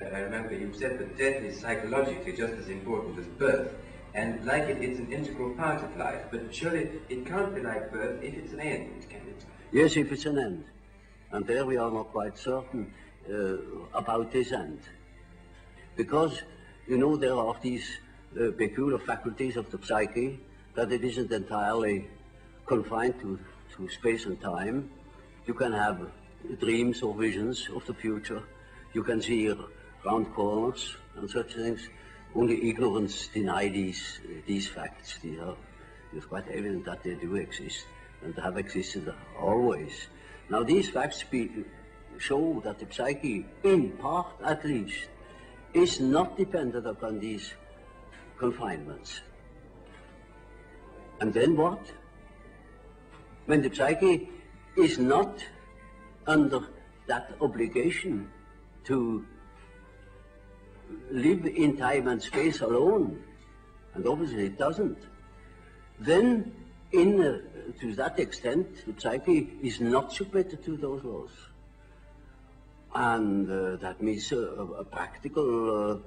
I remember you said that death is psychologically just as important as birth, and like it's an integral part of life, but surely it can't be like birth if it's an end, can it? Yes, if it's an end. And there we are not quite certain about this end. Because, you know, there are these peculiar faculties of the psyche that it isn't entirely confined to space and time. You can have dreams or visions of the future. You can see round corners and such things. Only ignorance deny these facts. It's quite evident that they do exist and have existed always. Now these facts show that the psyche, in part at least, is not dependent upon these confinements. And then what? When the psyche is not under that obligation to live in time and space alone, and obviously it doesn't, then to that extent the psyche is not submitted to those laws. And that means a practical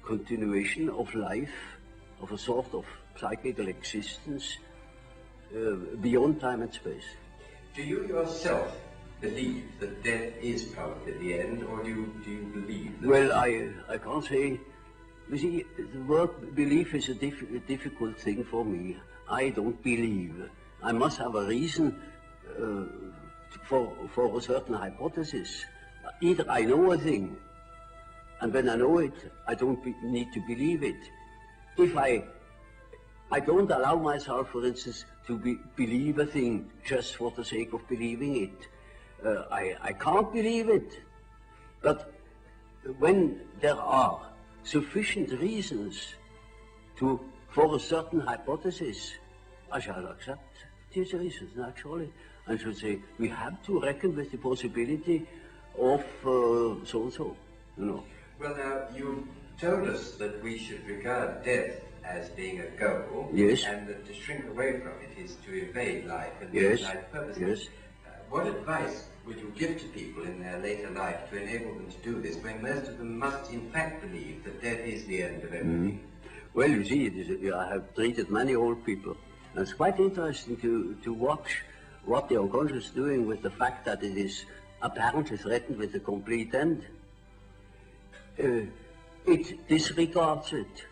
continuation of life, of a sort of psychical existence beyond time and space. Do you yourself believe that death is probably the end, or do you believe that? Well, I can't say. You see, the word belief is a difficult thing for me. I don't believe. I must have a reason for a certain hypothesis. Either I know a thing, and when I know it, I don't need to believe it. If I don't allow myself, for instance, to believe a thing just for the sake of believing it. I can't believe it. But when there are sufficient reasons for a certain hypothesis, I shall accept these reasons, naturally. I should say, we have to reckon with the possibility of so-and-so, you know. Well, now, you told us that we should regard death as being a goal, yes, and that to shrink away from it is to evade life and yes, life purposes. Yes. What advice would you give to people in their later life to enable them to do this, when most of them must in fact believe that death is the end of everything? Well, you see, I have treated many old people, and it's quite interesting to watch what the unconscious is doing with the fact that it is apparently threatened with a complete end. It disregards it.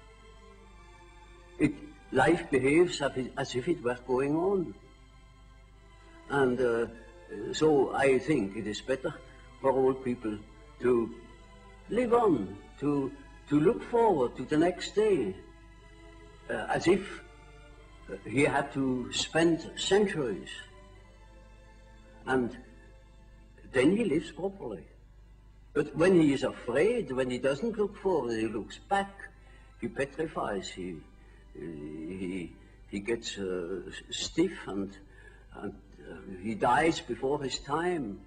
Life behaves as if it were going on. And so I think it is better for old people to live on, to look forward to the next day, as if he had to spend centuries. And then he lives properly. But when he is afraid, when he doesn't look forward, he looks back, he petrifies, he gets stiff and he dies before his time.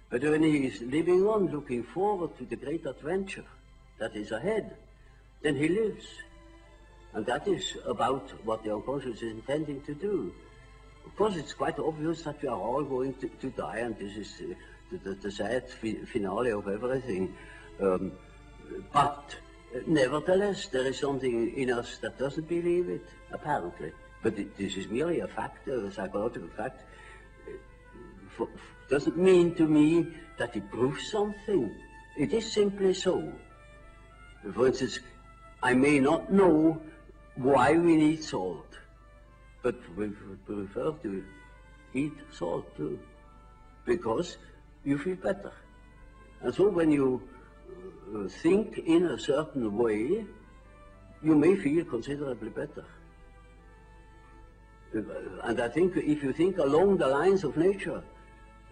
But when he is living on, looking forward to the great adventure that is ahead, then he lives. And that is about what the unconscious is intending to do. Of course, it's quite obvious that we are all going to die, and this is the sad finale of everything. But nevertheless, there is something in us that doesn't believe it, apparently. But this is merely a fact, a psychological fact. Doesn't mean to me that it proves something. It is simply so. For instance, I may not know why we need salt, but we prefer to eat salt too, because you feel better. And so when you think in a certain way, you may feel considerably better. And I think if you think along the lines of nature,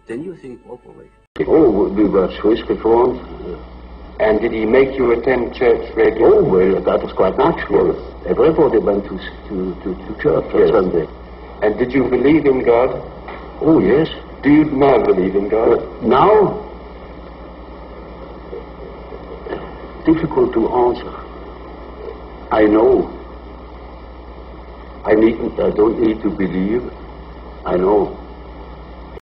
then you think properly. Oh, we were Swiss reformed. And did he make you attend church regularly? Oh, well, that was quite natural. Everybody went to church on Sunday. And did you believe in God? Oh, yes. Do you now believe in God? Now? Difficult to answer. I know. I don't need to believe. I know.